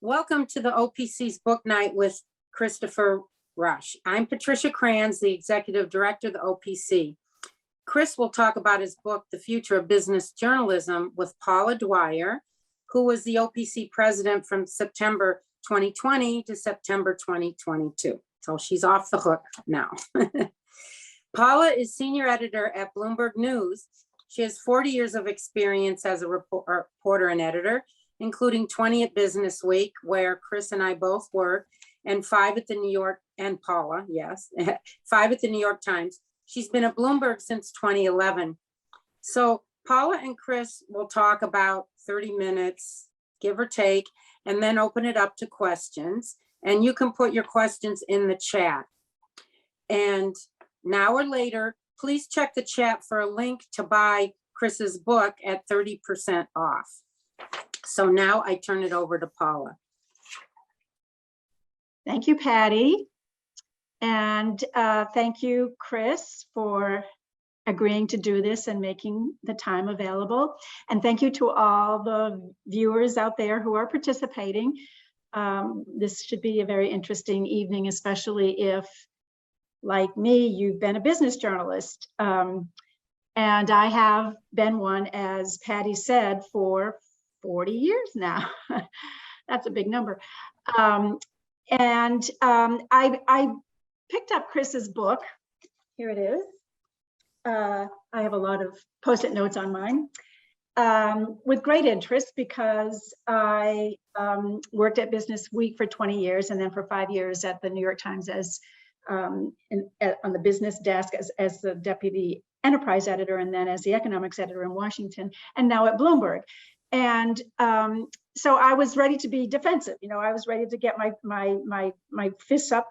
Welcome to the OPC's Book Night with Christopher Roush. I'm Patricia Kranz, the Executive Director of the OPC. Chris will talk about his book, The Future of Business Journalism, with Paula Dwyer, who was the OPC president from September 2020 to September 2022. So she's off the hook now. Paula is senior editor at Bloomberg News. She has 40 years of experience as a reporter and editor, including 20 at Business Week, where Chris and I both work, and 5 at the New York, and Paula, yes, 5 at the New York Times. She's been at Bloomberg since 2011. So Paula and Chris will talk about 30 minutes, give or take, and then open it up to questions. And you can put your questions in the chat. And now or later, please check the chat for a link to buy Chris's book at 30% off. So now I turn it over to Paula. Thank you, Patty. And thank you, Chris, for agreeing to do this and making the time available. And thank you to all the viewers out there who are participating. This should be a very interesting evening, especially if, like me, you've been a business journalist. And I have been one, as Patty said, for 40 years now. That's a big number. I picked up Chris's book. Here it is. I have a lot of Post-it notes on mine with great interest because I worked at Business Week for 20 years and then for 5 years at the New York Times as on the business desk as the deputy enterprise editor, and then as the economics editor in Washington, and now at Bloomberg. And so I was ready to be defensive. You know, I was ready to get my fists up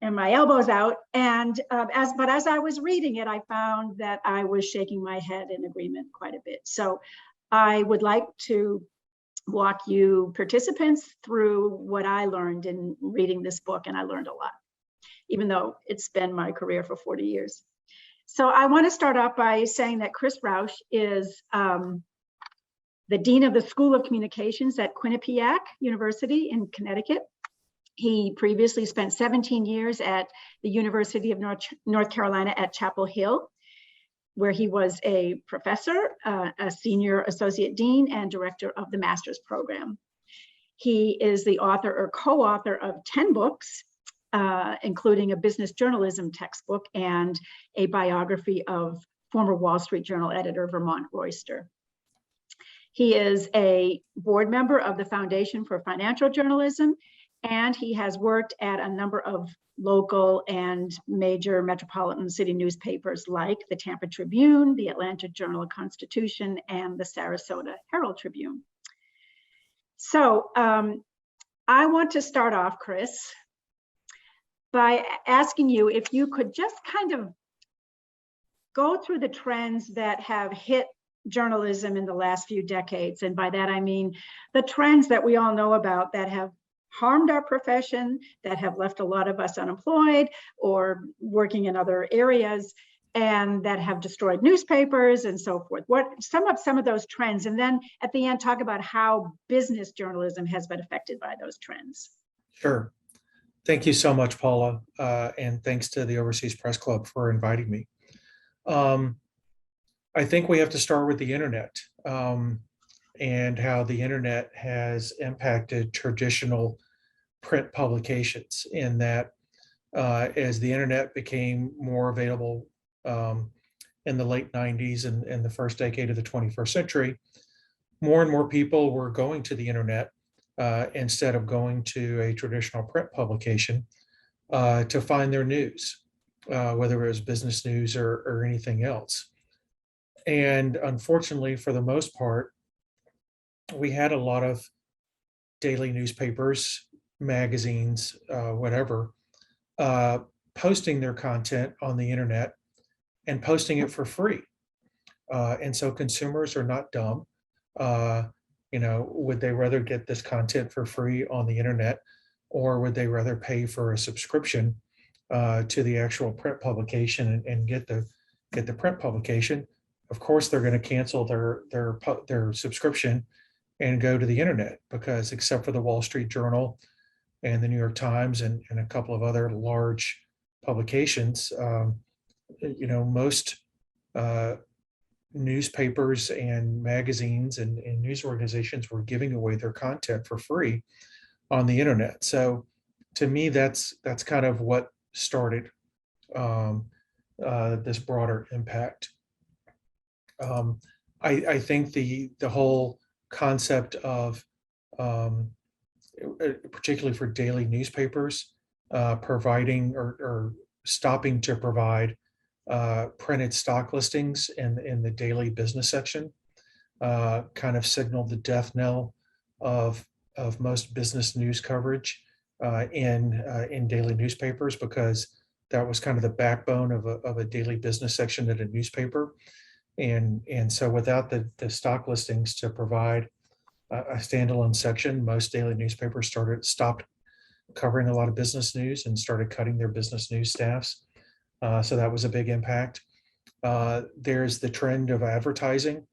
and my elbows out. And as I was reading it, I found that I was shaking my head in agreement quite a bit. So I would like to walk you participants through what I learned in reading this book, and I learned a lot, even though it's been my career for 40 years. So I want to start off by saying that Chris Roush is the Dean of the School of Communications at Quinnipiac University in Connecticut. He previously spent 17 years at the University of North Carolina at Chapel Hill, where he was a professor, a senior associate dean, and director of the master's program. He is the author or co-author of 10 books, including a business journalism textbook and a biography of former Wall Street Journal editor Vermont Royster. He is a board member of the Foundation for Financial Journalism, and he has worked at a number of local and major metropolitan city newspapers like the Tampa Tribune, the Atlanta Journal-Constitution, and the Sarasota Herald-Tribune. So I want to start off, Chris, by asking you if you could just kind of go through the trends that have hit journalism in the last few decades. And by that, I mean the trends that we all know about that have harmed our profession, that have left a lot of us unemployed or working in other areas, and that have destroyed newspapers and so forth. Sum up some of those trends, and then at the end, talk about how business journalism has been affected by those trends. Sure. Thank you so much, Paula, and thanks to the Overseas Press Club for inviting me. I think we have to start with the internet and how the internet has impacted traditional print publications, in that as the internet became more available in the late 90s and the first decade of the 21st century, more and more people were going to the internet instead of going to a traditional print publication to find their news, whether it was business news or anything else. And unfortunately, for the most part, we had a lot of daily newspapers, magazines, whatever, posting their content on the internet and posting it for free. And so consumers are not dumb. Would they rather get this content for free on the internet, or would they rather pay for a subscription to the actual print publication and get the print publication? Of course, they're going to cancel their subscription and go to the internet, because except for the Wall Street Journal and the New York Times and a couple of other large publications, most newspapers and magazines and news organizations were giving away their content for free on the internet. So to me, that's kind of what started this broader impact. I think the whole concept of, particularly for daily newspapers, providing or stopping to provide printed stock listings in the daily business section, kind of signaled the death knell of most business news coverage in daily newspapers, because that was kind of the backbone of a daily business section at a newspaper. And so without the stock listings to provide a standalone section, most daily newspapers stopped covering a lot of business news and started cutting their business news staffs. So that was a big impact. There's the trend of advertising,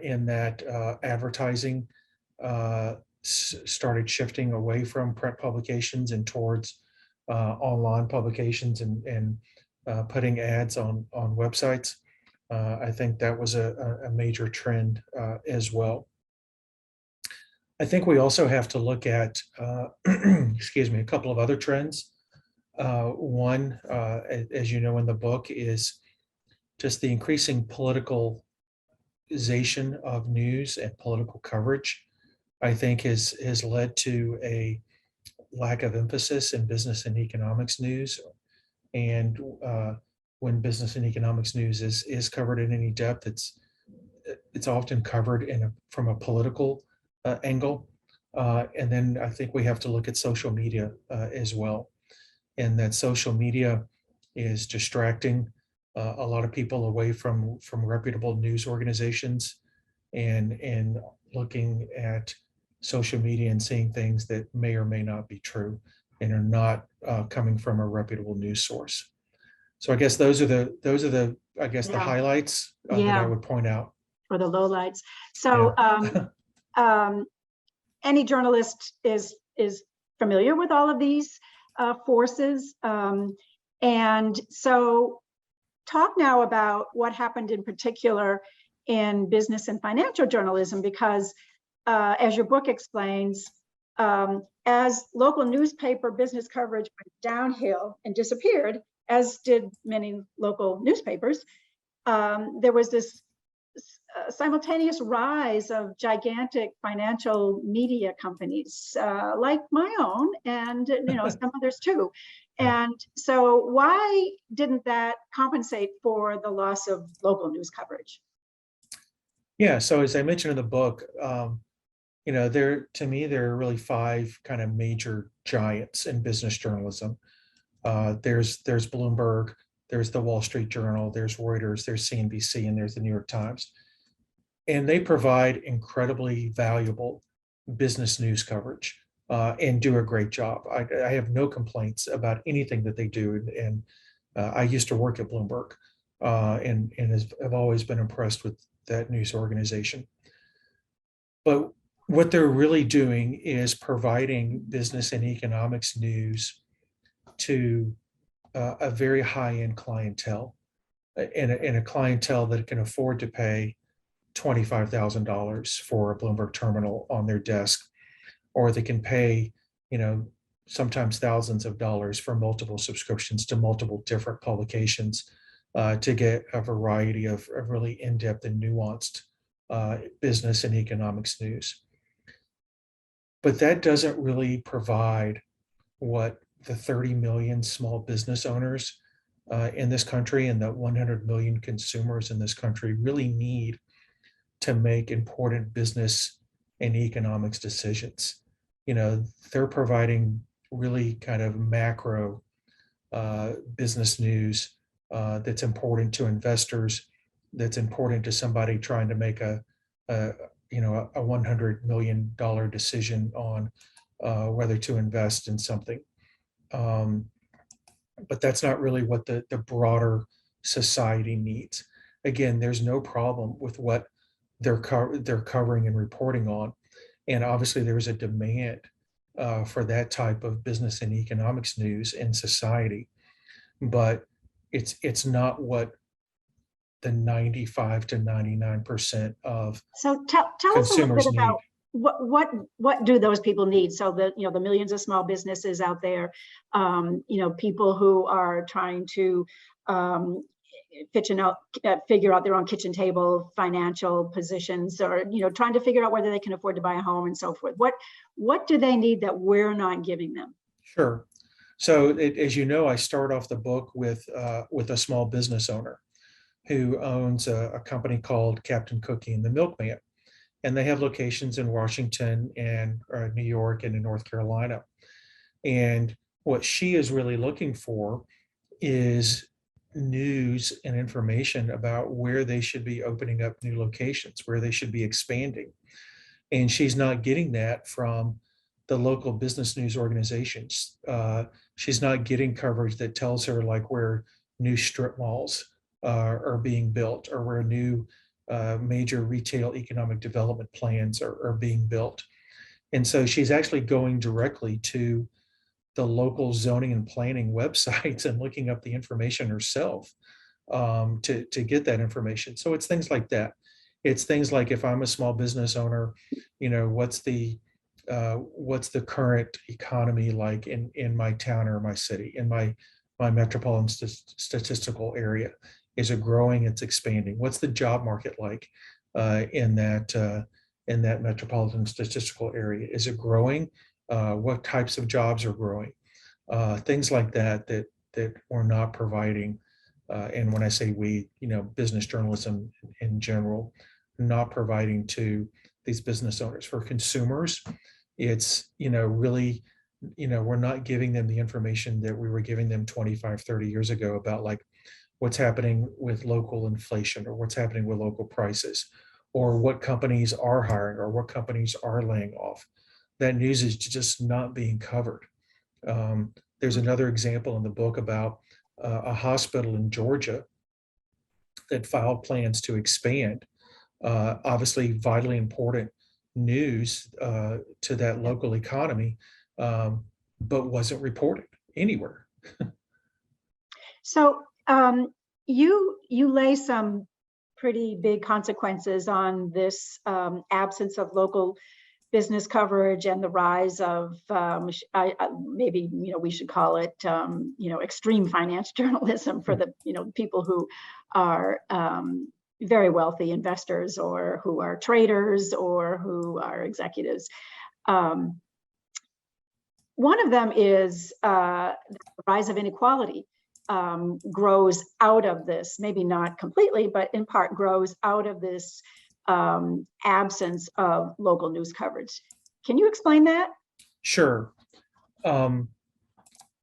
in that advertising started shifting away from print publications and towards online publications and putting ads on websites. I think that was a major trend as well. I think we also have to look at, excuse me, a couple of other trends. One, as you know in the book, is just the increasing politicalization of news and political coverage. I think has led to a lack of emphasis in business and economics news. And when business and economics news is covered in any depth, it's often covered from a political angle. And then I think we have to look at social media as well, and that social media is distracting a lot of people away from reputable news organizations, and looking at social media and seeing things that may or may not be true and are not coming from a reputable news source. So I guess those are the the highlights that I would point out. Or the lowlights. So any journalist is familiar with all of these forces. And so talk now about what happened in particular in business and financial journalism, because as your book explains, as local newspaper business coverage went downhill and disappeared, as did many local newspapers, there was this simultaneous rise of gigantic financial media companies like my own, and some others too. And so why didn't that compensate for the loss of local news coverage? Yeah, so as I mentioned in the book, there are really five kind of major giants in business journalism. There's Bloomberg, there's the Wall Street Journal, there's Reuters, there's CNBC, and there's the New York Times. And they provide incredibly valuable business news coverage and do a great job. I have no complaints about anything that they do. And I used to work at Bloomberg and have always been impressed with that news organization. But what they're really doing is providing business and economics news to a very high-end clientele, and a clientele that can afford to pay $25,000 for a Bloomberg terminal on their desk, or they can pay, sometimes thousands of dollars for multiple subscriptions to multiple different publications to get a variety of really in-depth and nuanced business and economics news. But that doesn't really provide what the 30 million small business owners in this country and the 100 million consumers in this country really need to make important business and economics decisions. They're providing really kind of macro business news that's important to investors, that's important to somebody trying to make a $100 million decision on whether to invest in something. But that's not really what the broader society needs. Again, there's no problem with what they're covering and reporting on. And obviously there is a demand for that type of business and economics news in society, but it's not what the 95 to 99% of So tell us a little consumers bit need. about what do those people need? So the the millions of small businesses out there, people who are trying to figure out their own kitchen table financial positions, or trying to figure out whether they can afford to buy a home and so forth. What do they need that we're not giving them? Sure. So as you know, I start off the book with a small business owner who owns a company called Captain Cookie and the Milkman. And they have locations in Washington and New York and in North Carolina. And what she is really looking for is news and information about where they should be opening up new locations, where they should be expanding. And she's not getting that from the local business news organizations. She's not getting coverage that tells her like where new strip malls are being built, or where new major retail economic development plans are being built. And so she's actually going directly to the local zoning and planning websites and looking up the information herself to get that information. So it's things like that. It's things like, if I'm a small business owner, what's the current economy like in my town or my city, in my metropolitan statistical area? Is it growing? It's expanding. What's the job market like in that metropolitan statistical area? Is it growing? What types of jobs are growing? Things like that we're not providing. And when I say we, business journalism in general, not providing to these business owners. For consumers, it's really, we're not giving them the information that we were giving them 25, 30 years ago about like what's happening with local inflation, or what's happening with local prices, or what companies are hiring, or what companies are laying off. That news is just not being covered. There's another example in the book about a hospital in Georgia that filed plans to expand. Obviously, vitally important news to that local economy, but wasn't reported anywhere. So you lay some pretty big consequences on this absence of local business coverage and the rise of maybe we should call it extreme finance journalism for the people who are very wealthy investors, or who are traders, or who are executives. One of them is the rise of inequality. Grows out of this, maybe not completely, but in part grows out of this absence of local news coverage. Can you explain that? Sure.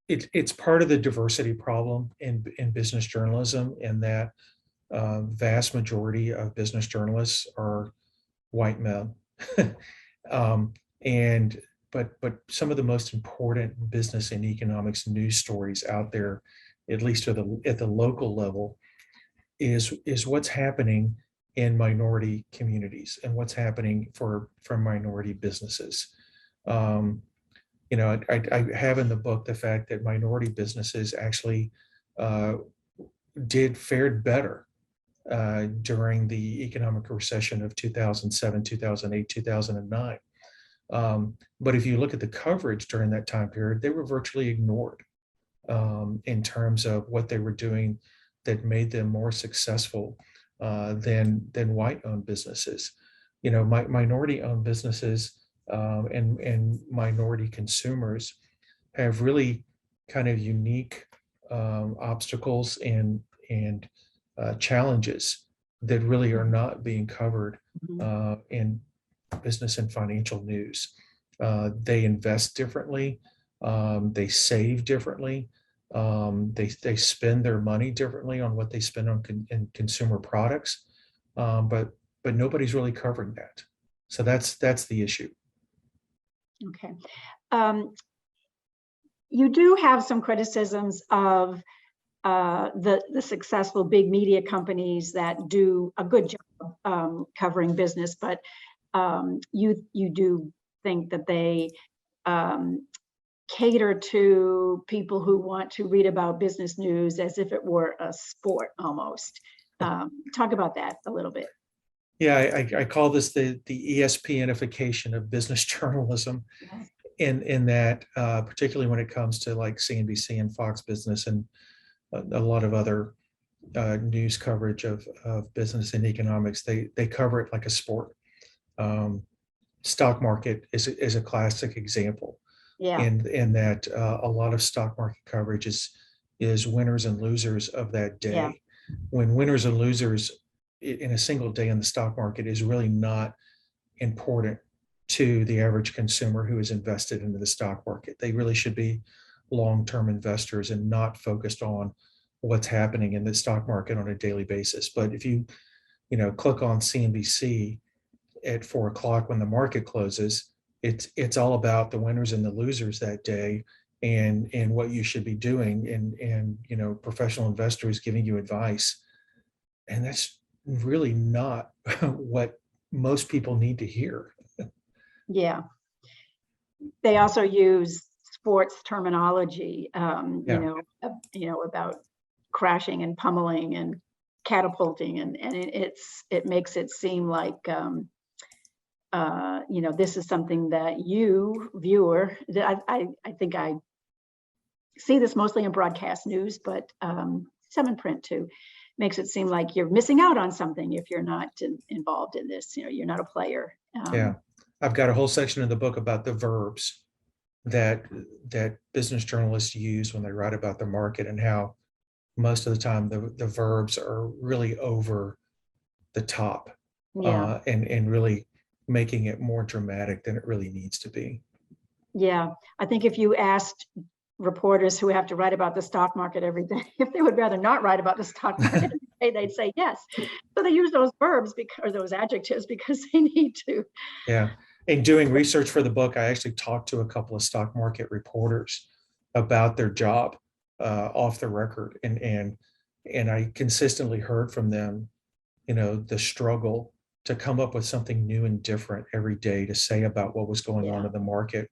It's part of the diversity problem in business journalism, in that vast majority of business journalists are white men. But some of the most important business and economics news stories out there, at least at the local level, is what's happening in minority communities and what's happening for minority businesses. I have in the book the fact that minority businesses actually fared better during the economic recession of 2007, 2008, 2009. But if you look at the coverage during that time period, they were virtually ignored in terms of what they were doing that made them more successful than white-owned businesses. Minority-owned businesses and minority consumers have really kind of unique obstacles and challenges that really are not being covered in business and financial news. They invest differently. They save differently. They spend their money differently on what they spend on consumer products, but nobody's really covering that. So that's the issue. Okay. You do have some criticisms of the successful big media companies that do a good job covering business, but you do think that they cater to people who want to read about business news as if it were a sport almost. Talk about that a little bit. Yeah, I call this the ESPNification of business journalism, in that particularly when it comes to like CNBC and Fox Business and a lot of other news coverage of business and economics, they cover it like a sport. Stock market is a classic example. Yeah. In that a lot of stock market coverage is winners and losers of that day. Yeah. When winners and losers in a single day in the stock market is really not important to the average consumer who is invested into the stock market. They really should be long-term investors and not focused on what's happening in the stock market on a daily basis. But if you click on CNBC at 4 o'clock when the market closes, it's all about the winners and the losers that day, and what you should be doing, and professional investors giving you advice. And that's really not what most people need to hear. Yeah. They also use sports terminology, about crashing and pummeling and catapulting, and it makes it seem like this is something that you, viewer, that I think I see this mostly in broadcast news, but some in print too, makes it seem like you're missing out on something if you're not involved in this. You're not a player. Yeah, I've got a whole section of the book about the verbs that business journalists use when they write about the market, and how most of the time the verbs are really over the top, and really making it more dramatic than it really needs to be. Yeah, I think if you asked reporters who have to write about the stock market every day if they would rather not write about the stock market every day, they'd say yes. So they use those verbs or those adjectives because they need to. Yeah. In doing research for the book, I actually talked to a couple of stock market reporters about their job off the record, and I consistently heard from them, the struggle to come up with something new and different every day to say about what was going on in the market,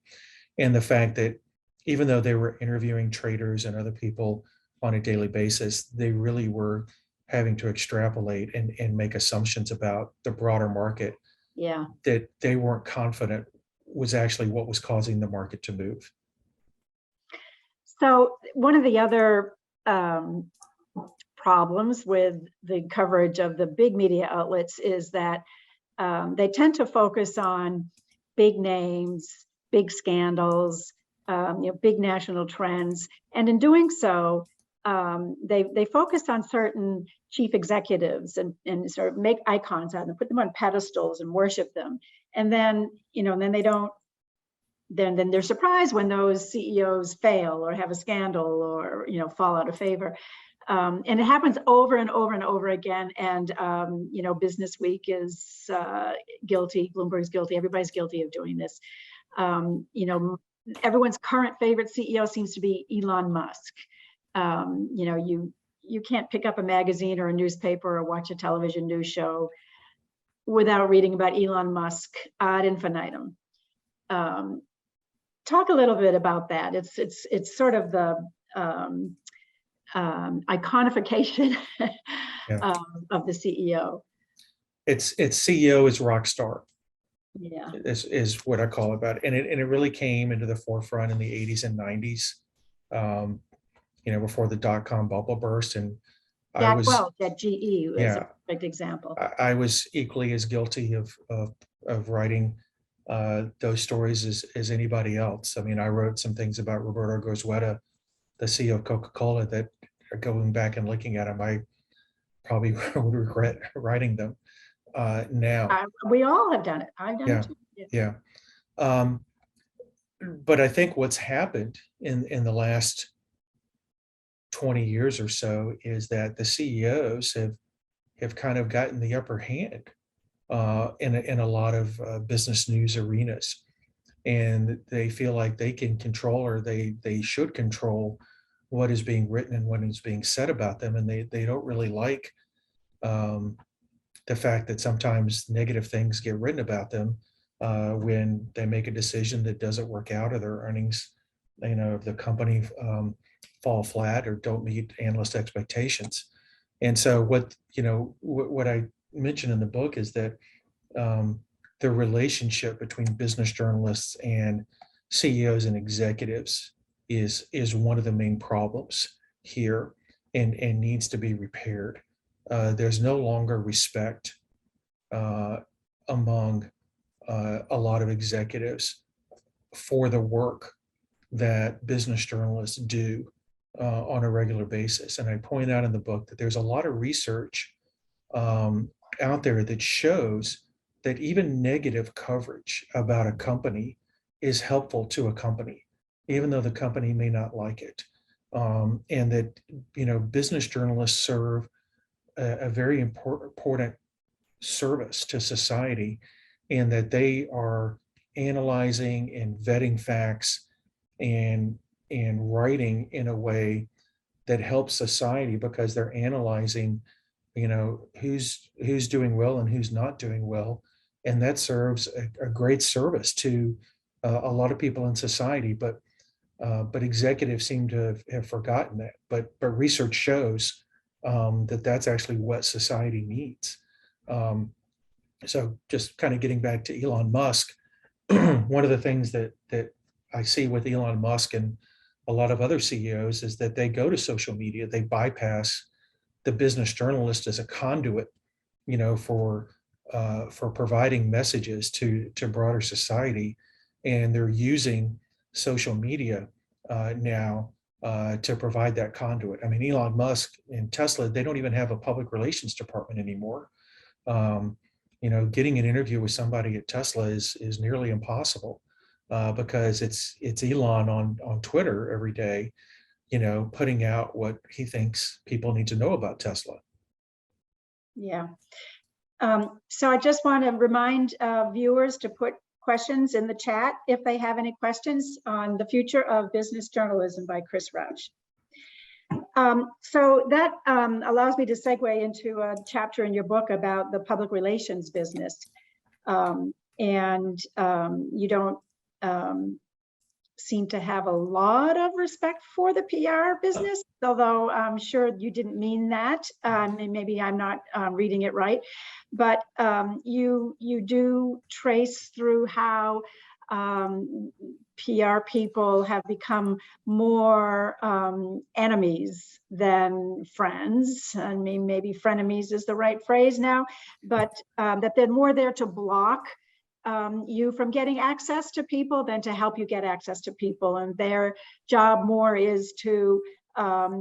and the fact that even though they were interviewing traders and other people on a daily basis, they really were having to extrapolate and make assumptions about the broader market that they weren't confident was actually what was causing the market to move. So one of the other problems with the coverage of the big media outlets is that they tend to focus on big names, big scandals, big national trends, and in doing so, they focus on certain chief executives and sort of make icons out of them, put them on pedestals and worship them, and then then they don't. Then they're surprised when those CEOs fail or have a scandal or fall out of favor, and it happens over and over and over again. And Business Week is guilty. Bloomberg's guilty. Everybody's guilty of doing this. Everyone's current favorite CEO seems to be Elon Musk. You can't pick up a magazine or a newspaper or watch a television news show without reading about Elon Musk ad infinitum. Talk a little bit about that. It's sort of the iconification of the CEO. Its CEO is rock star. Yeah, is what I call about it. And it really came into the forefront in the 80s and 90s, before the dot-com bubble burst. And that GE is a perfect example. I was equally as guilty of writing those stories as anybody else. I mean, I wrote some things about Roberto Goizueta, the CEO of Coca-Cola, that going back and looking at them, I probably would regret writing them now. We all have done it. I've done it too. Yeah. But I think what's happened in the last 20 years or so is that the CEOs have kind of gotten the upper hand in a lot of business news arenas, and they feel like they can control, or they should control what is being written and what is being said about them. And they don't really like the fact that sometimes negative things get written about them when they make a decision that doesn't work out, or their earnings, of the company fall flat or don't meet analyst expectations. And so what I mentioned in the book is that the relationship between business journalists and CEOs and executives is one of the main problems here, and needs to be repaired. There's no longer respect among a lot of executives for the work that business journalists do on a regular basis. And I point out in the book that there's a lot of research out there that shows that even negative coverage about a company is helpful to a company, even though the company may not like it. And that, business journalists serve a very important service to society, and that they are analyzing and vetting facts and writing in a way that helps society, because they're analyzing, who's doing well and who's not doing well. And that serves a great service to a lot of people in society, but executives seem to have forgotten that. But research shows that that's actually what society needs. So just kind of getting back to Elon Musk, one of the things that I see with Elon Musk and a lot of other CEOs is that they go to social media, they bypass the business journalist as a conduit, for providing messages to broader society, and they're using social media now to provide that conduit. I mean, Elon Musk and Tesla, they don't even have a public relations department anymore. Getting an interview with somebody at Tesla is nearly impossible because it's Elon on Twitter every day, putting out what he thinks people need to know about Tesla. Yeah. So I just want to remind viewers to put questions in the chat if they have any questions on the future of business journalism by Chris Roush. So that allows me to segue into a chapter in your book about the public relations business. And you don't seem to have a lot of respect for the PR business, although I'm sure you didn't mean that. And maybe I'm not reading it right, but you do trace through how PR people have become more enemies than friends. I mean, maybe frenemies is the right phrase now, but that they're more there to block you from getting access to people than to help you get access to people. And their job more is to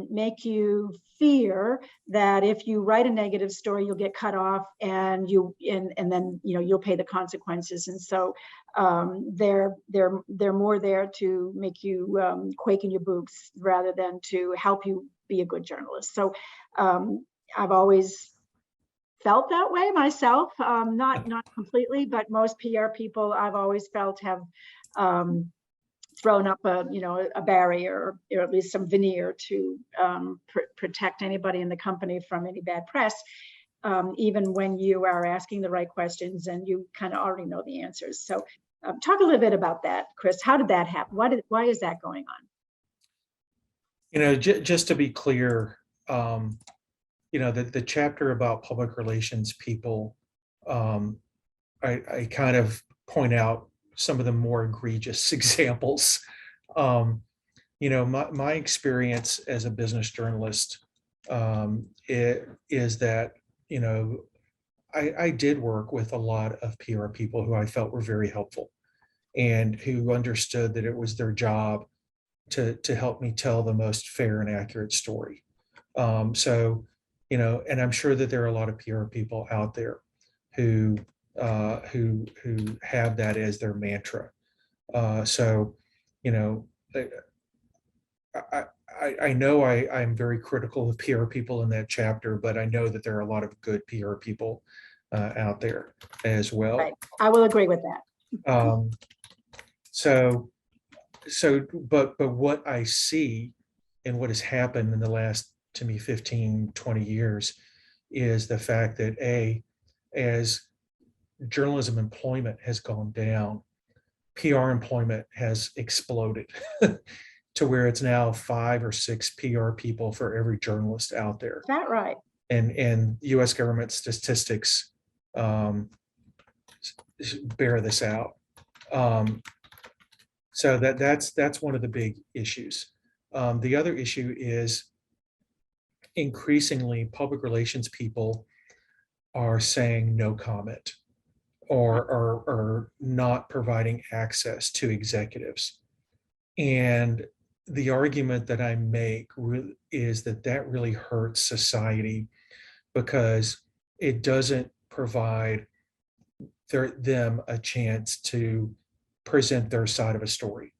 make you fear that if you write a negative story, you'll get cut off, and then you'll pay the consequences. And so they're more there to make you quake in your boots rather than to help you be a good journalist. So I've always felt that way myself, not completely, but most PR people I've always felt have thrown up a barrier, or at least some veneer to protect anybody in the company from any bad press, even when you are asking the right questions and you kind of already know the answers. So talk a little bit about that, Chris. How did that happen? Why is that going on? Just to be clear, the chapter about public relations people, I kind of point out some of the more egregious examples. My experience as a business journalist is that, I did work with a lot of PR people who I felt were very helpful and who understood that it was their job to help me tell the most fair and accurate story. And I'm sure that there are a lot of PR people out there who have that as their mantra. I know I'm very critical of PR people in that chapter, but I know that there are a lot of good PR people out there as well. Right. I will agree with that. But what I see in what has happened in the last, to me, 15, 20 years is the fact that as journalism employment has gone down, PR employment has exploded to where it's now 5 or 6 PR people for every journalist out there. Is that right? And US government statistics bear this out. So that's one of the big issues. The other issue is increasingly public relations people are saying no comment or not providing access to executives. And the argument that I make is that really hurts society because it doesn't provide them a chance to present their side of a story,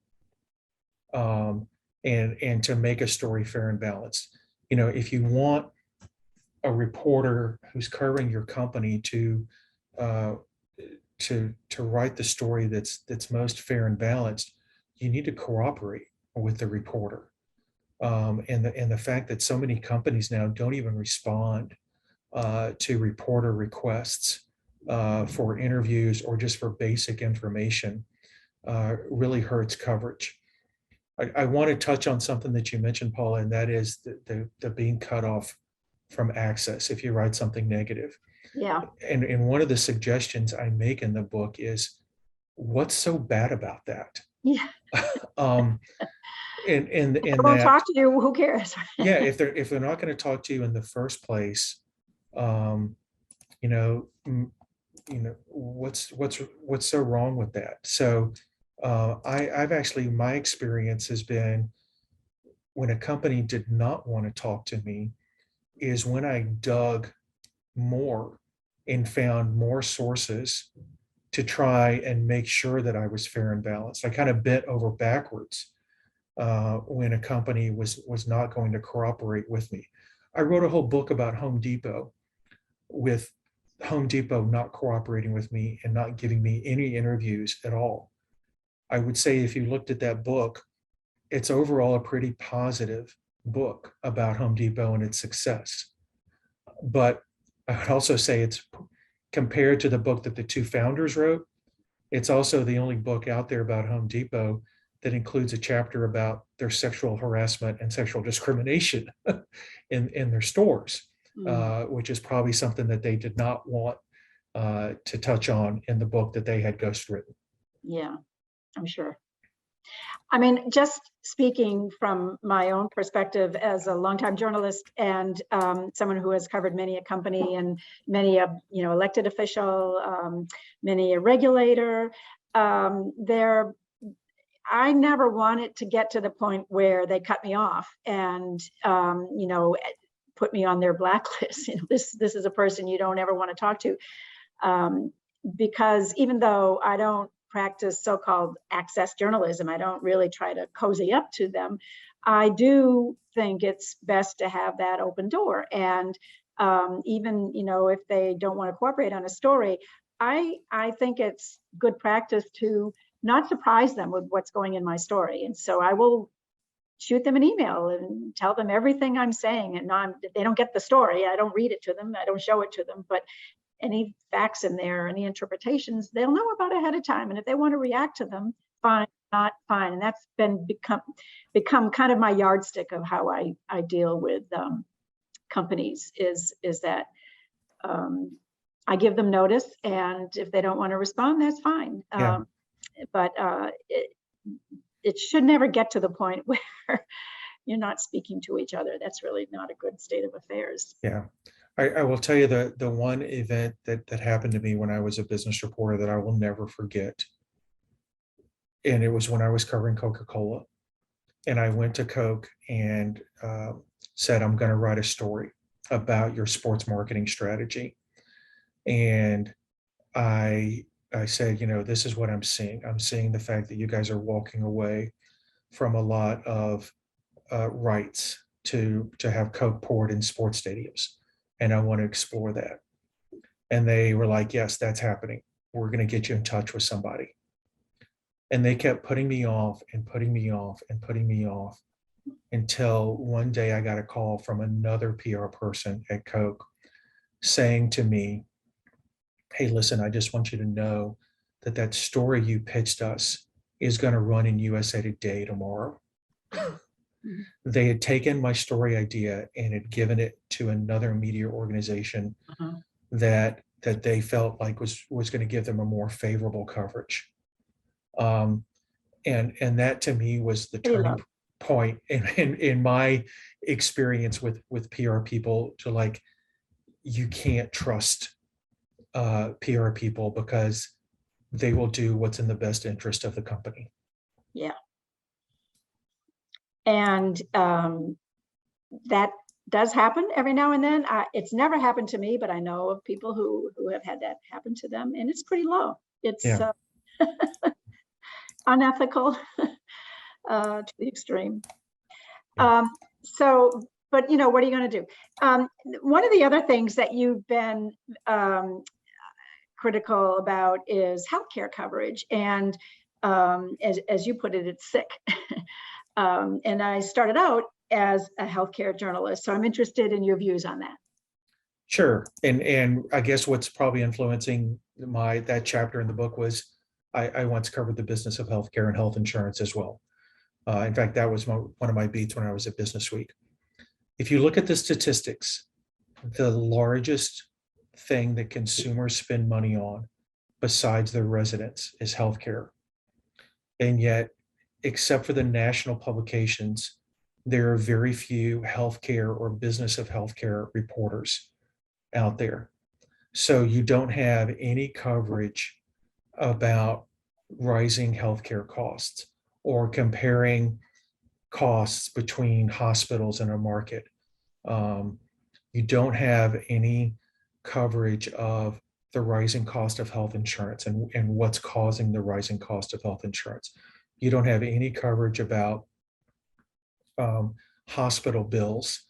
and to make a story fair and balanced. If you want a reporter who's covering your company to write the story that's most fair and balanced, you need to cooperate with the reporter. And the fact that so many companies now don't even respond to reporter requests for interviews or just for basic information really hurts coverage. I want to touch on something that you mentioned, Paula, and that is the being cut off from access if you write something negative. Yeah. And one of the suggestions I make in the book is, what's so bad about that? Yeah. And I won't talk to you. Who cares? Yeah, if they're not going to talk to you in the first place, what's so wrong with that? So I've actually, my experience has been when a company did not want to talk to me is when I dug more and found more sources to try and make sure that I was fair and balanced. I kind of bent over backwards when a company was not going to cooperate with me. I wrote a whole book about Home Depot, with Home Depot not cooperating with me and not giving me any interviews at all. I would say if you looked at that book, it's overall a pretty positive book about Home Depot and its success. But I would also say it's, compared to the book that the two founders wrote, it's also the only book out there about Home Depot that includes a chapter about their sexual harassment and sexual discrimination in their stores, which is probably something that they did not want to touch on in the book that they had ghostwritten. Yeah, I'm sure. I mean, just speaking from my own perspective as a longtime journalist and someone who has covered many a company and many a elected official, many a regulator, I never wanted to get to the point where they cut me off and put me on their blacklist. This is a person you don't ever want to talk to, because even though I don't practice so-called access journalism, I don't really try to cozy up to them. I do think it's best to have that open door. And even if they don't want to cooperate on a story, I think it's good practice to not surprise them with what's going in my story. And so I will shoot them an email and tell them everything I'm saying. And they don't get the story. I don't read it to them. I don't show it to them. But any facts in there, any interpretations, they'll know about ahead of time. And if they want to react to them, fine, not fine. And that's become kind of my yardstick of how I deal with companies is that I give them notice, and if they don't want to respond, that's fine. Yeah. But it should never get to the point where you're not speaking to each other. That's really not a good state of affairs. Yeah. I will tell you the one event that happened to me when I was a business reporter that I will never forget. And it was when I was covering Coca-Cola. And I went to Coke and said, I'm going to write a story about your sports marketing strategy. And I said, this is what I'm seeing. I'm seeing the fact that you guys are walking away from a lot of rights to have Coke poured in sports stadiums. And I want to explore that. And they were like, yes, that's happening. We're going to get you in touch with somebody. And they kept putting me off and putting me off and putting me off. until one day I got a call from another PR person at Coke saying to me, hey, listen, I just want you to know that that story you pitched us is going to run in USA Today tomorrow. They had taken my story idea and had given it to another media organization that they felt like was going to give them a more favorable coverage. And that to me was the turning point in my experience with PR people, to like, you can't trust PR people because they will do what's in the best interest of the company. Yeah. And that does happen every now and then. It's never happened to me, but I know of people who have had that happen to them, and it's pretty low. It's unethical to the extreme. So, but what are you going to do? One of the other things that you've been critical about is healthcare coverage, and as you put it, it's sick. And I started out as a healthcare journalist, so I'm interested in your views on that. Sure, and I guess what's probably influencing that chapter in the book was I once covered the business of healthcare and health insurance as well. In fact, that was one of my beats when I was at Business Week. If you look at the statistics, the largest thing that consumers spend money on besides their residence is healthcare. And yet, except for the national publications, there are very few healthcare or business of healthcare reporters out there. So you don't have any coverage about rising healthcare costs or comparing costs between hospitals in a market. You don't have any coverage of the rising cost of health insurance and what's causing the rising cost of health insurance. You don't have any coverage about hospital bills,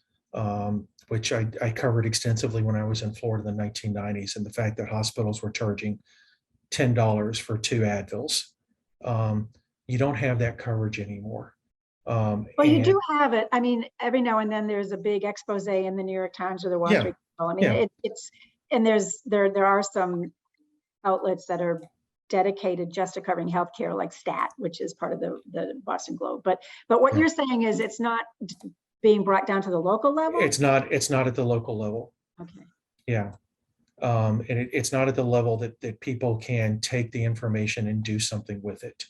which I covered extensively when I was in Florida in the 1990s, and the fact that hospitals were charging $10 for 2 Advils. You don't have that coverage anymore. Well, you do have it. I mean, every now and then there's a big expose in the New York Times or the Wall Street Journal. I mean, it's and there are some outlets that are dedicated just to covering healthcare, like Stat, which is part of the Boston Globe. But what you're saying is it's not being brought down to the local level? It's not at the local level. Okay. Yeah. And it's not at the level that people can take the information and do something with it.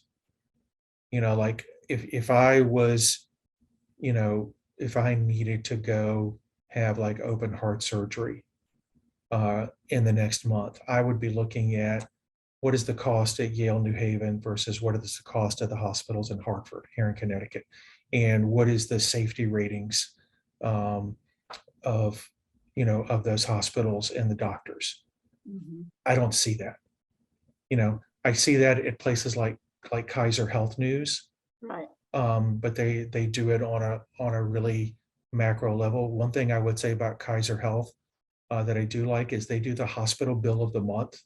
Like if I was, if I needed to go have like open heart surgery in the next month, I would be looking at what is the cost at Yale New Haven versus what is the cost of the hospitals in Hartford, here in Connecticut, and what is the safety ratings of those hospitals and the doctors. Mm-hmm. I don't see that. I see that at places like Kaiser Health News, right? But they do it on a really macro level. One thing I would say about Kaiser Health that I do like is they do the hospital bill of the month,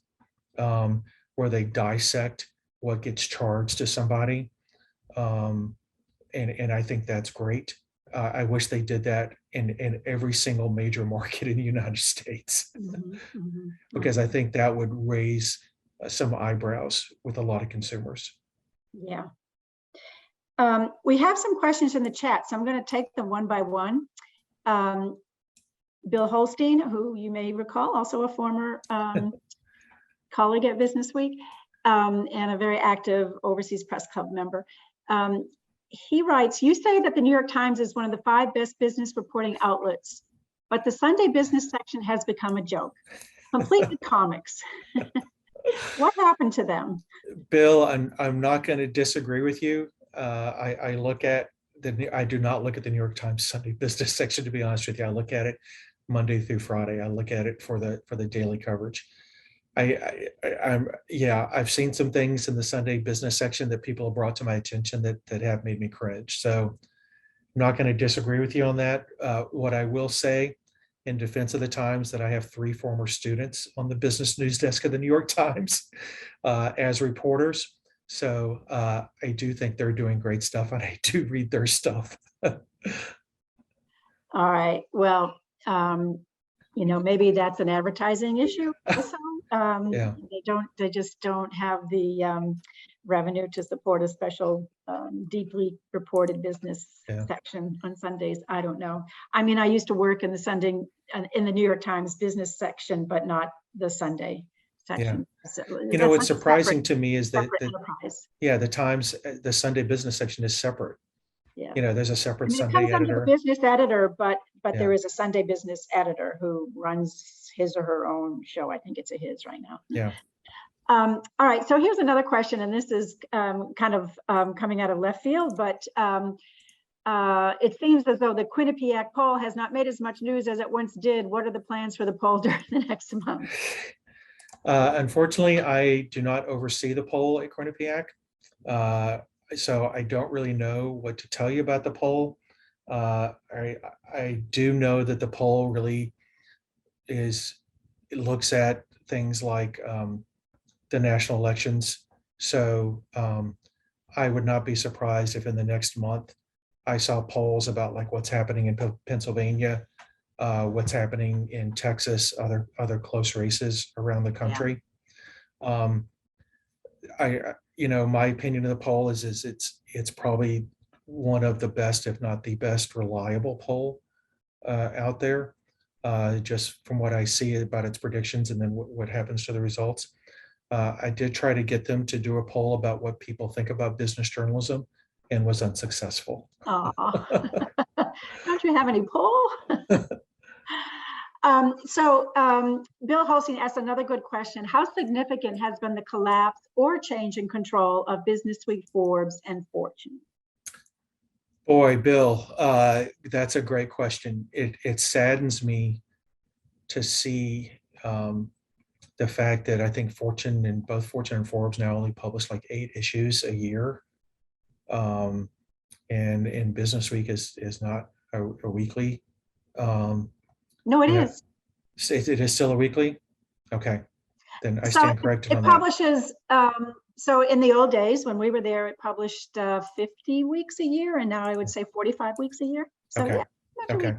where they dissect what gets charged to somebody, and I think that's great. I wish they did that in every single major market in the United States, because I think that would raise some eyebrows with a lot of consumers. Yeah. We have some questions in the chat, so I'm going to take them one by one. Bill Holstein, who you may recall, also a former colleague at Business Week, and a very active Overseas Press Club member. He writes, you say that the New York Times is one of the 5 best business reporting outlets, but the Sunday business section has become a joke, complete with comics. What happened to them? Bill, I'm not going to disagree with you. I do not look at the New York Times Sunday business section, to be honest with you. I look at it Monday through Friday. I look at it for the daily coverage. I've seen some things in the Sunday business section that people have brought to my attention that have made me cringe. So I'm not going to disagree with you on that. What I will say in defense of the Times, that I have 3 former students on the business news desk of the New York Times as reporters. So I do think they're doing great stuff, and I do read their stuff. All right. Well, maybe that's an advertising issue also. Yeah. They just don't have the revenue to support a special deeply reported business Yeah. section on Sundays. I don't know. I mean, I used to work in the New York Times business section, but not the Sunday section. So What's surprising to me is that, enterprise. the Times, the Sunday business section is separate. Yeah. There's a separate It Sunday comes under the editor. business editor, but Yeah. there is a Sunday business editor who runs his or her own show. I think it's a his right now. Yeah. All right. So here's another question, and this is kind of coming out of left field, but it seems as though the Quinnipiac poll has not made as much news as it once did. What are the plans for the poll during the next month? Unfortunately, I do not oversee the poll at Quinnipiac. So I don't really know what to tell you about the poll. I do know that the poll really looks at things like the national elections. So I would not be surprised if in the next month I saw polls about like what's happening in Pennsylvania, what's happening in Texas, other close races around the country. Yeah. My opinion of the poll is it's probably one of the best, if not the best, reliable poll out there. Just from what I see about its predictions and then what happens to the results. I did try to get them to do a poll about what people think about business journalism and was unsuccessful. Oh, don't you have any poll? Bill Holstein asked another good question. How significant has been the collapse or change in control of Businessweek, Forbes, and Fortune? Boy, Bill, that's a great question. It saddens me to see the fact that I think Fortune and Forbes now only publish like 8 issues a year. And Businessweek is not a weekly. No, it is. It is still a weekly? Okay. Then I stand corrected on that. It publishes, so in the old days when we were there, it published 50 weeks a year, and now I would say 45 weeks a year. So okay. Yeah. Okay.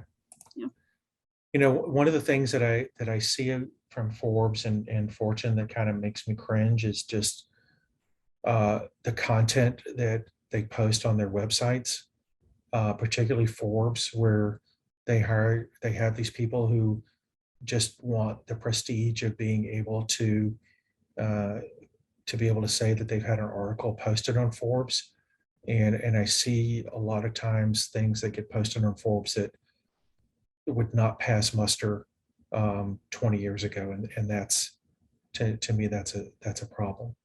Yeah. One of the things that I see from Forbes and Fortune that kind of makes me cringe is just the content that they post on their websites, particularly Forbes, where they have these people who just want the prestige of being able to be able to say that they've had an article posted on Forbes, and I see a lot of times things that get posted on Forbes that would not pass muster 20 years ago, and that's to me that's a problem.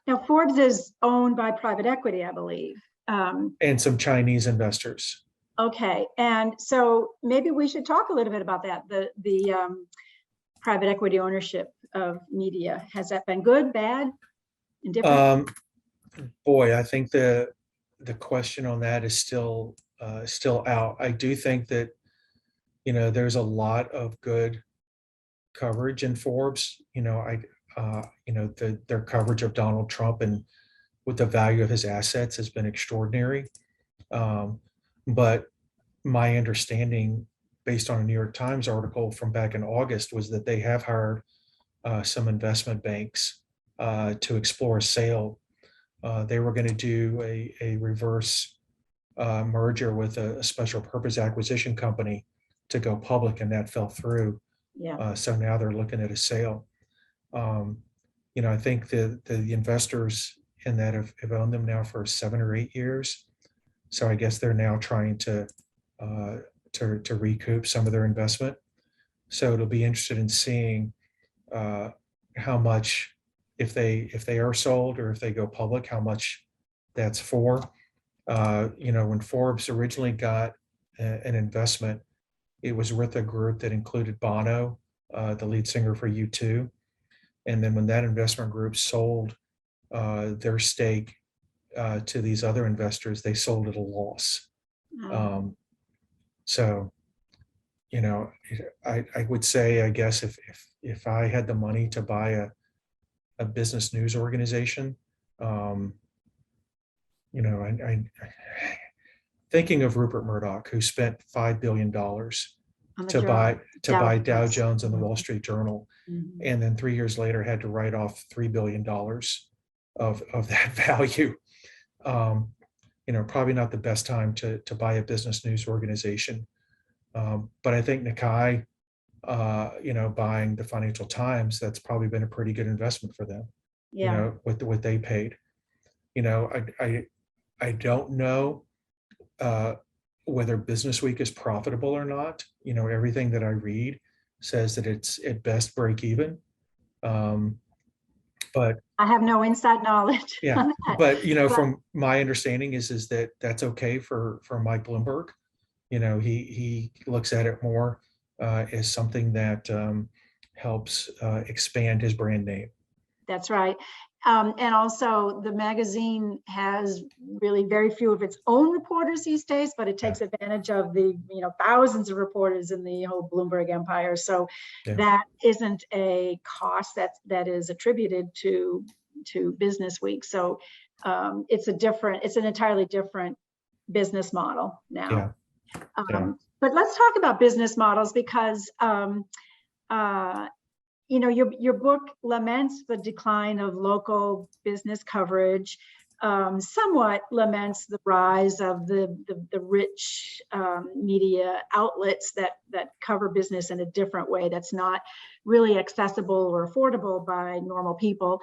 Now Forbes is owned by private equity, I believe, and some Chinese investors. Okay, and so maybe we should talk a little bit about that. The private equity ownership of media, has that been good, bad, indifferent? Boy, I think the question on that is still out. I do think that there's a lot of good coverage in Forbes. Their coverage of Donald Trump and with the value of his assets has been extraordinary. But my understanding, based on a New York Times article from back in August, was that they have hired some investment banks to explore a sale. They were going to do a reverse merger with a special purpose acquisition company to go public, and that fell through. Yeah. So now they're looking at a sale. I think the investors in that have owned them now for 7 or 8 years. So I guess they're now trying to recoup some of their investment. So it'll be interested in seeing how much, if they are sold or if they go public, how much that's for. When Forbes originally got an investment, it was with a group that included Bono, the lead singer for U2. And then when that investment group sold their stake to these other investors, they sold at a loss. So, I would say, I guess, if I had the money to buy a business news organization, I thinking of Rupert Murdoch, who spent $5 billion On the to journal. buy Dow Dow Jones. Jones and the Wall Street Journal, Mhm. and then 3 years later had to write off $3 billion of that value. Probably not the best time to buy a business news organization. But I think Nikkei, buying the Financial Times, that's probably been a pretty good investment for them. Yeah. With what they paid. I don't know whether Business Week is profitable or not. Everything that I read says that it's at best break even. But I have no inside knowledge. yeah, on that. but from my understanding is that that's okay for Mike Bloomberg. He looks at it more as something that helps expand his brand name. That's right. And also the magazine has really very few of its own reporters these days, but it takes advantage of the thousands of reporters in the whole Bloomberg empire. So that isn't a cost that is attributed to Business Week. So it's an entirely different business model now. But let's talk about business models, because your book laments the decline of local business coverage, somewhat laments the rise of the rich media outlets that cover business in a different way that's not really accessible or affordable by normal people.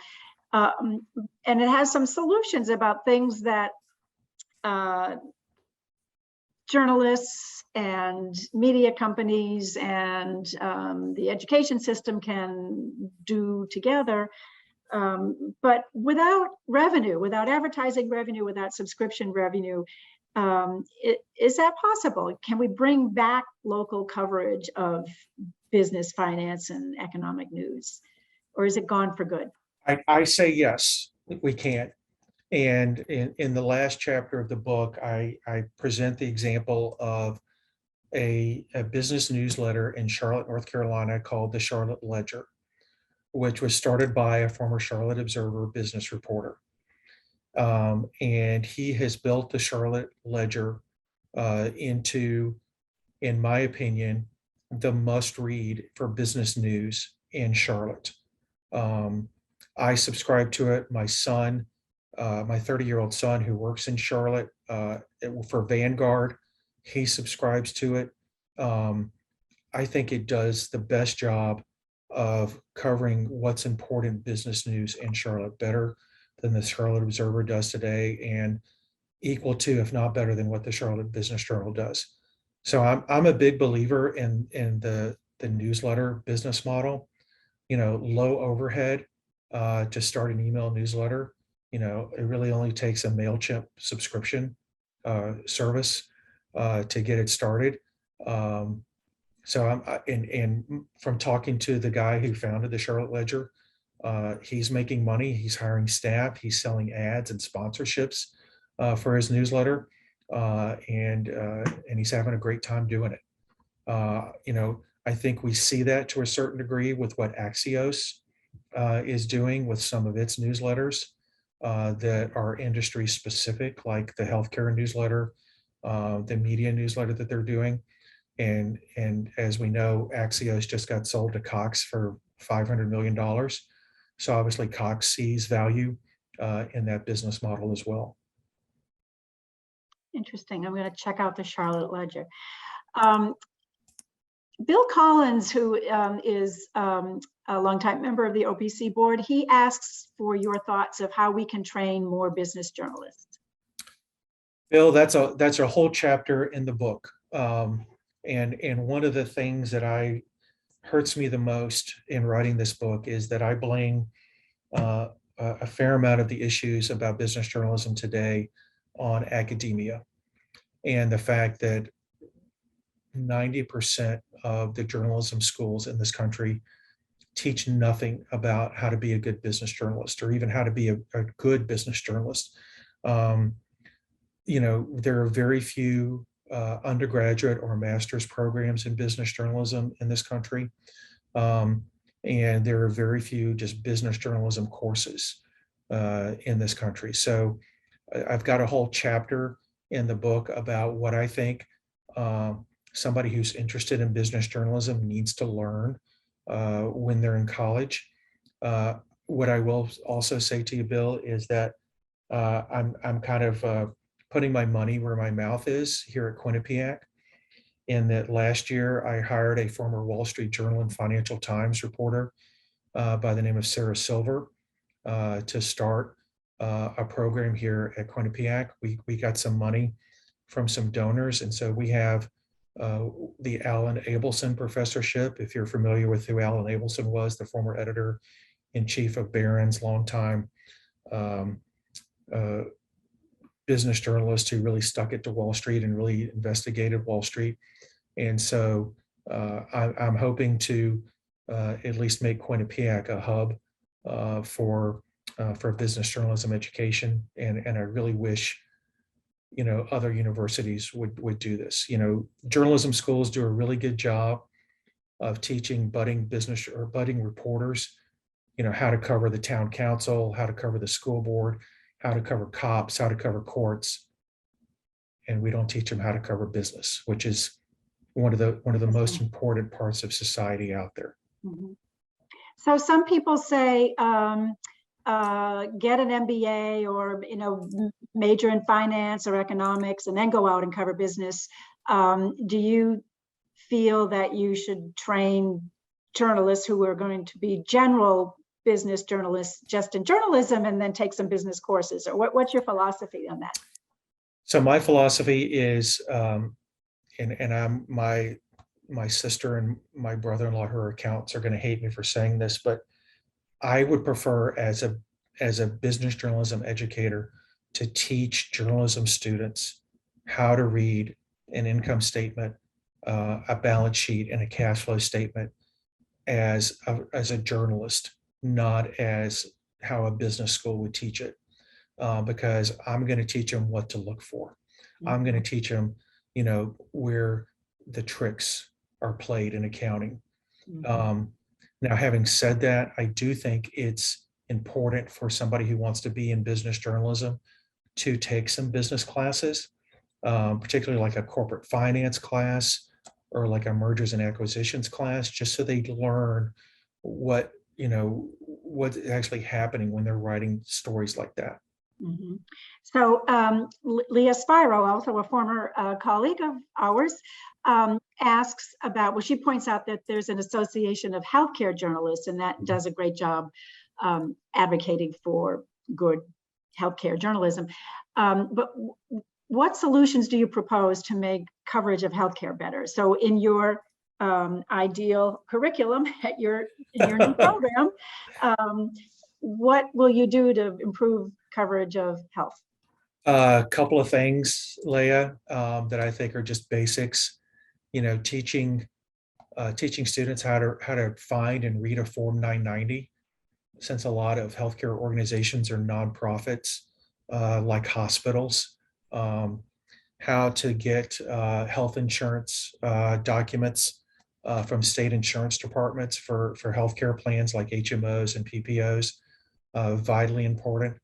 And it has some solutions about things that journalists and media companies and the education system can do together. But without revenue, without advertising revenue, without subscription revenue, is that possible? Can we bring back local coverage of business, finance, and economic news? Or is it gone for good? I say yes, we can. And in the last chapter of the book, I present the example of a business newsletter in Charlotte, North Carolina called the Charlotte Ledger, which was started by a former Charlotte Observer business reporter. And he has built the Charlotte Ledger into, in my opinion, the must read for business news in Charlotte. I subscribe to it. My son, my 30-year-old son who works in Charlotte for Vanguard, he subscribes to it. I think it does the best job of covering what's important business news in Charlotte, better than the Charlotte Observer does today, and equal to, if not better than, what the Charlotte Business Journal does. So I'm a big believer in the newsletter business model. Low overhead to start an email newsletter. It really only takes a MailChimp subscription service to get it started. So and from talking to the guy who founded the Charlotte Ledger, he's making money. He's hiring staff. He's selling ads and sponsorships for his newsletter, and he's having a great time doing it. I think we see that to a certain degree with what Axios is doing with some of its newsletters that are industry specific, like the healthcare newsletter, the media newsletter that they're doing. And as we know, Axios just got sold to Cox for $500 million. So obviously Cox sees value in that business model as well. Interesting. I'm going to check out the Charlotte Ledger. Bill Collins, who is a longtime member of the OPC board, he asks for your thoughts of how we can train more business journalists. Bill, that's a whole chapter in the book. And one of the things that hurts me the most in writing this book is that I blame a fair amount of the issues about business journalism today on academia, and the fact that 90% of the journalism schools in this country teach nothing about how to be a good business journalist, or even how to be a good business journalist. There are very few undergraduate or master's programs in business journalism in this country. And there are very few just business journalism courses in this country. So I've got a whole chapter in the book about what I think somebody who's interested in business journalism needs to learn when they're in college. What I will also say to you, Bill, is that I'm kind of putting my money where my mouth is here at Quinnipiac. In that last year, I hired a former Wall Street Journal and Financial Times reporter by the name of Sarah Silver to start a program here at Quinnipiac. We got some money from some donors, and so we have the Alan Abelson Professorship. If you're familiar with who Alan Abelson was, the former editor-in-chief of Barron's, longtime business journalist who really stuck it to Wall Street and really investigated Wall Street. And so I'm hoping to at least make Quinnipiac a hub for business journalism education. And I really wish, other universities would do this. Journalism schools do a really good job of teaching budding business or budding reporters, how to cover the town council, how to cover the school board, how to cover cops, how to cover courts. And we don't teach them how to cover business, which is one of the most important parts of society out there. Mm-hmm. So some people say, get an MBA or, major in finance or economics and then go out and cover business. Do you feel that you should train journalists who are going to be general business journalists just in journalism and then take some business courses? Or what's your philosophy on that? So my philosophy is, and I'm my sister and my brother-in-law, her accountants, are going to hate me for saying this, but I would prefer as a business journalism educator to teach journalism students how to read an income statement, a balance sheet, and a cash flow statement as a journalist, not as how a business school would teach it, because I'm going to teach them what to look for. Mm-hmm. I'm going to teach them, where the tricks are played in accounting. Mm-hmm. Now, having said that, I do think it's important for somebody who wants to be in business journalism to take some business classes, particularly like a corporate finance class or like a mergers and acquisitions class, just so they learn what's actually happening when they're writing stories like that. Mm-hmm. So Leah Spiro, also a former colleague of ours, asks about, she points out that there's an association of healthcare journalists, and that does a great job advocating for good healthcare journalism. But what solutions do you propose to make coverage of healthcare better? So in your ideal curriculum in your new program, what will you do to improve coverage of health? A couple of things, Leah, that I think are just basics. Teaching students how to find and read a Form 990, since a lot of healthcare organizations are nonprofits, like hospitals. How to get health insurance documents from state insurance departments for healthcare plans like HMOs and PPOs, vitally important.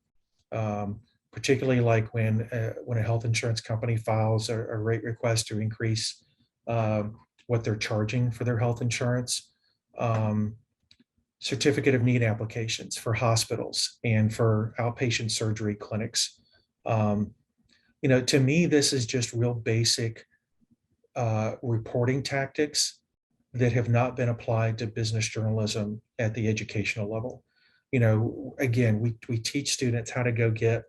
Particularly like when a health insurance company files a rate request to increase what they're charging for their health insurance. Certificate of need applications for hospitals and for outpatient surgery clinics. To me, this is just real basic reporting tactics that have not been applied to business journalism at the educational level. Again, we teach students how to go get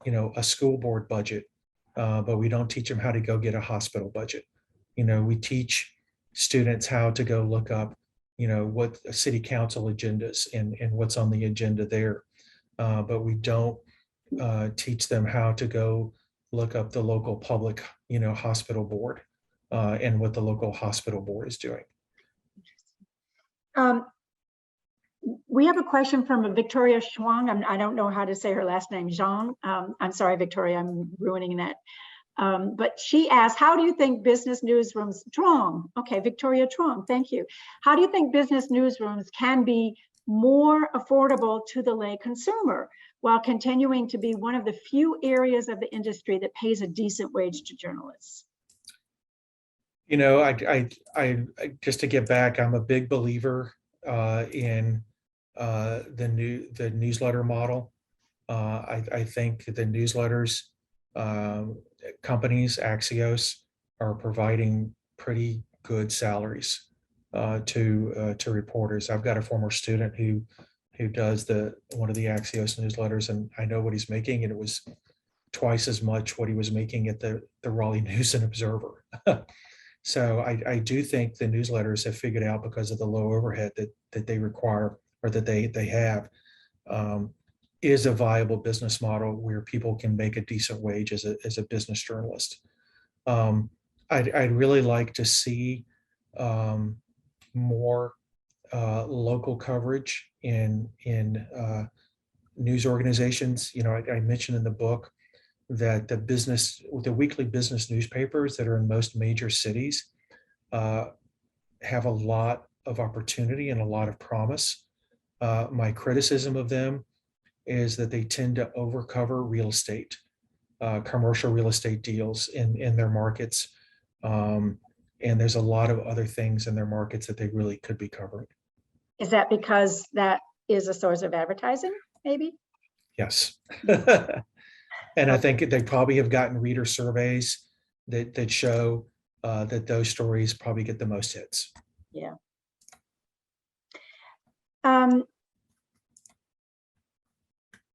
a school board budget, but we don't teach them how to go get a hospital budget. We teach students how to go look up, what city council agendas and what's on the agenda there. But we don't teach them how to go look up the local public, hospital board and what the local hospital board is doing. We have a question from Victoria Schwang. I don't know how to say her last name, Zhang. I'm sorry, Victoria, I'm ruining that. But she asked, how do you think business newsrooms, Trong, okay, Victoria Trong, thank you. How do you think business newsrooms can be more affordable to the lay consumer? while continuing to be one of the few areas of the industry that pays a decent wage to journalists? You know, I just to get back, I'm a big believer in the newsletter model. I think the newsletters companies, Axios, are providing pretty good salaries to reporters. I've got a former student who does one of the Axios newsletters, and I know what he's making, and it was twice as much what he was making at the Raleigh News and Observer. So I do think the newsletters have figured out, because of the low overhead that they require, or that they have, is a viable business model where people can make a decent wage as a business journalist. I'd really like to see more local coverage in news organizations. You know, I mentioned in the book that the weekly business newspapers that are in most major cities have a lot of opportunity and a lot of promise. My criticism of them is that they tend to overcover real estate, commercial real estate deals in their markets. And there's a lot of other things in their markets that they really could be covering. Is that because that is a source of advertising, maybe? Yes. And I think they probably have gotten reader surveys that show that those stories probably get the most hits. Yeah.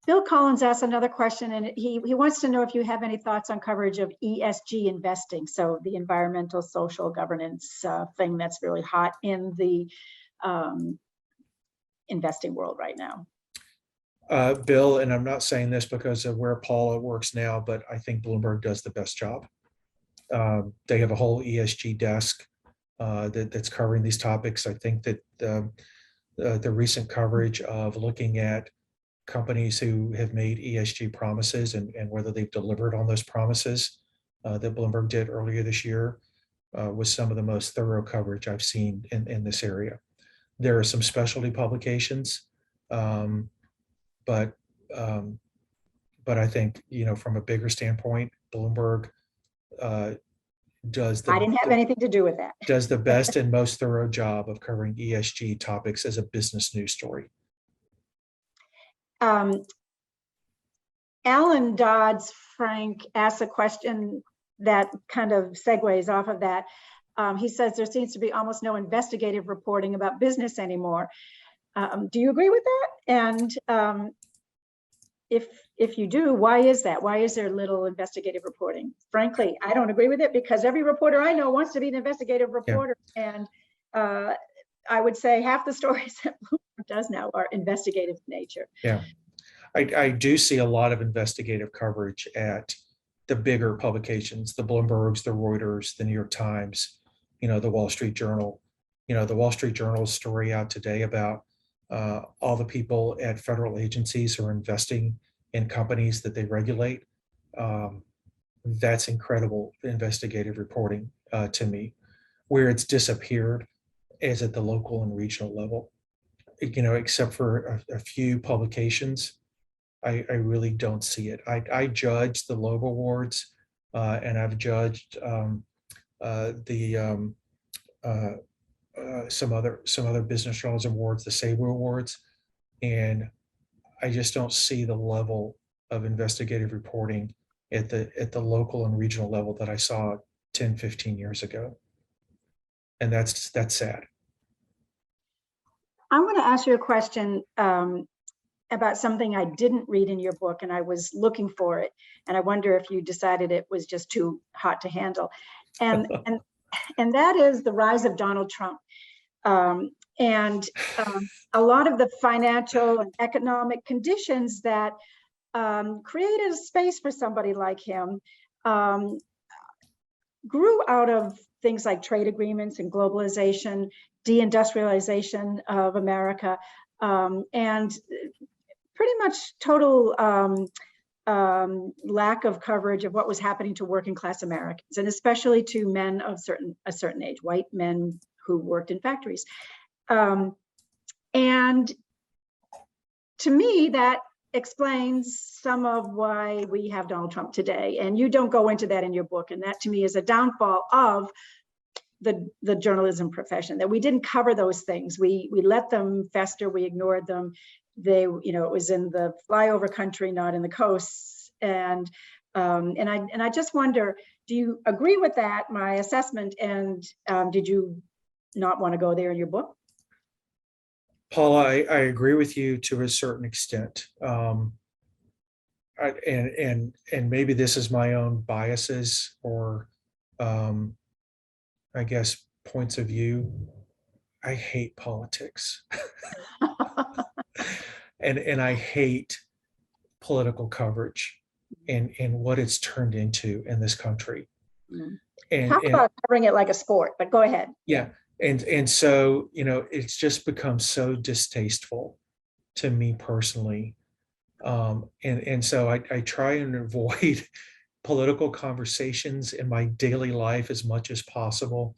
Bill Collins asked another question, and he wants to know if you have any thoughts on coverage of ESG investing, so the environmental, social governance thing that's really hot in the investing world right now. Bill, and I'm not saying this because of where Paula works now, but I think Bloomberg does the best job. They have a whole ESG desk that's covering these topics. I think that the recent coverage of looking at companies who have made ESG promises and whether they've delivered on those promises that Bloomberg did earlier this year was some of the most thorough coverage I've seen in this area. There are some specialty publications, but I think, you know, from a bigger standpoint, Bloomberg does I didn't have anything to do with that. Does the best and most thorough job of covering ESG topics as a business news story. Alan Dodds Frank asked a question that kind of segues off of that. He says there seems to be almost no investigative reporting about business anymore. Do you agree with that? And if you do, why is that? Why is there little investigative reporting? Frankly, I don't agree with it, because every reporter I know wants to be an investigative reporter. Yeah. And I would say half the stories that Bloomberg does now are investigative in nature. Yeah, I do see a lot of investigative coverage at the bigger publications, the Bloombergs, the Reuters, the New York Times, you know, the Wall Street Journal. You know, the Wall Street Journal story out today about all the people at federal agencies who are investing in companies that they regulate. That's incredible investigative reporting to me. Where it's disappeared is at the local and regional level. You know, except for a few publications, I really don't see it. I judge the Loeb Awards, and I've judged some other business journalism awards, the Sabre Awards, and I just don't see the level of investigative reporting at the local and regional level that I saw 10, 15 years ago. And that's sad. I want to ask you a question about something I didn't read in your book, and I was looking for it, and I wonder if you decided it was just too hot to handle. And that is the rise of Donald Trump. And a lot of the financial and economic conditions that created a space for somebody like him grew out of things like trade agreements and globalization, deindustrialization of America, and pretty much total lack of coverage of what was happening to working class Americans, and especially to men of a certain age, white men who worked in factories. And to me, that explains some of why we have Donald Trump today. And you don't go into that in your book. And that to me is a downfall of the journalism profession, that we didn't cover those things. We let them fester, we ignored them. They, it was in the flyover country, not in the coasts. And I just wonder, do you agree with that, my assessment? And did you not want to go there in your book? Paula, I agree with you to a certain extent. And maybe this is my own biases or I guess points of view. I hate politics. and I hate political coverage and what it's turned into in this country. And talk about covering it like a sport, but go ahead. Yeah. And so, it's just become so distasteful to me personally. And so I try and avoid political conversations in my daily life as much as possible.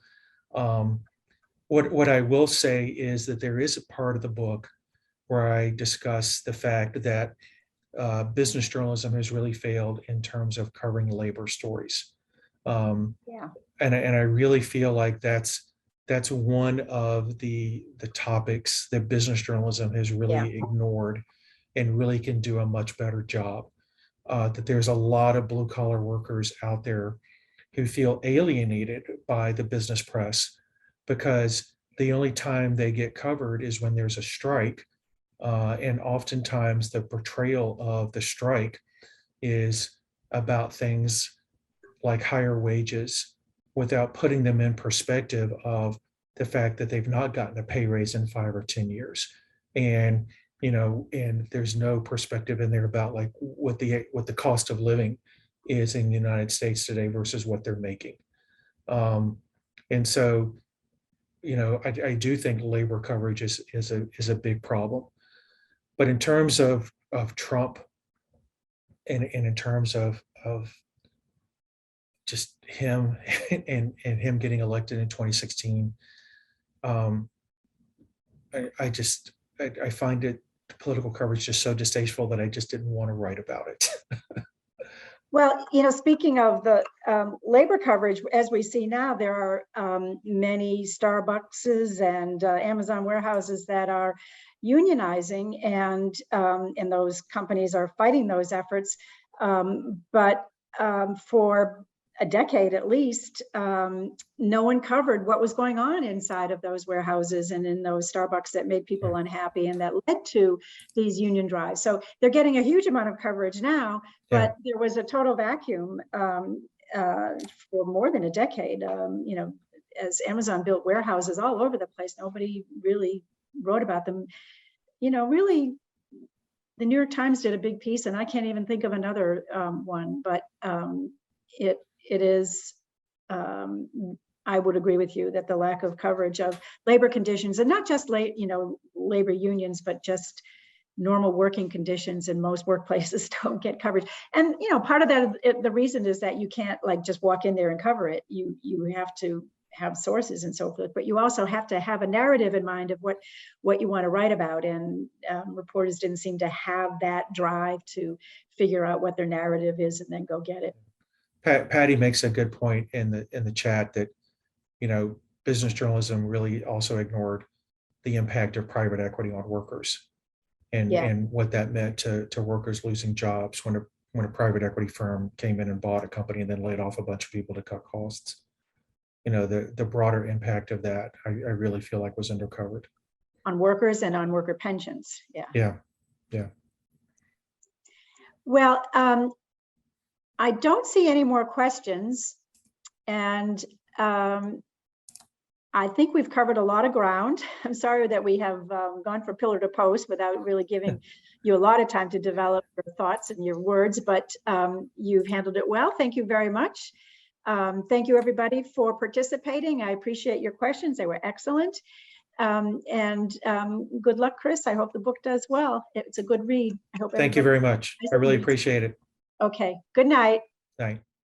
What I will say is that there is a part of the book where I discuss the fact that business journalism has really failed in terms of covering labor stories. And I really feel like that's one of the topics that business journalism has really ignored and really can do a much better job. That there's a lot of blue collar workers out there who feel alienated by the business press because the only time they get covered is when there's a strike. And oftentimes the portrayal of the strike is about things like higher wages without putting them in perspective of the fact that they've not gotten a pay raise in 5 or 10 years. And there's no perspective in there about like what the cost of living is in the United States today versus what they're making. And so, I do think labor coverage is a big problem. But in terms of Trump and in terms of just him and him getting elected in 2016, I find it political coverage just so distasteful that I just didn't want to write about it. Well, speaking of the labor coverage, as we see now, there are many Starbuckses and Amazon warehouses that are unionizing, and those companies are fighting those efforts. But for a decade at least, no one covered what was going on inside of those warehouses and in those Starbucks that made people unhappy and that led to these union drives. So they're getting a huge amount of coverage now, but there was a total vacuum for more than a decade. As Amazon built warehouses all over the place, nobody really wrote about them. Really, the New York Times did a big piece, and I can't even think of another one, but it is, I would agree with you that the lack of coverage of labor conditions, and not just labor unions, but just normal working conditions in most workplaces don't get coverage. And part of that, the reason is that you can't just walk in there and cover it. You have to have sources and so forth, but you also have to have a narrative in mind of what you want to write about. And reporters didn't seem to have that drive to figure out what their narrative is and then go get it. Patty makes a good point in the chat that, business journalism really also ignored the impact of private equity on workers and what that meant to workers losing jobs when a private equity firm came in and bought a company and then laid off a bunch of people to cut costs. The broader impact of that, I really feel like was undercovered. On workers and on worker pensions. Yeah. Well, I don't see any more questions, and I think we've covered a lot of ground. I'm sorry that we have gone from pillar to post without really giving you a lot of time to develop your thoughts and your words, but you've handled it well. Thank you very much. Thank you, everybody, for participating. I appreciate your questions. They were excellent. And good luck, Chris. I hope the book does well. It's a good read. I hope. Thank you very much. I really appreciate it. Okay. Good night. Night.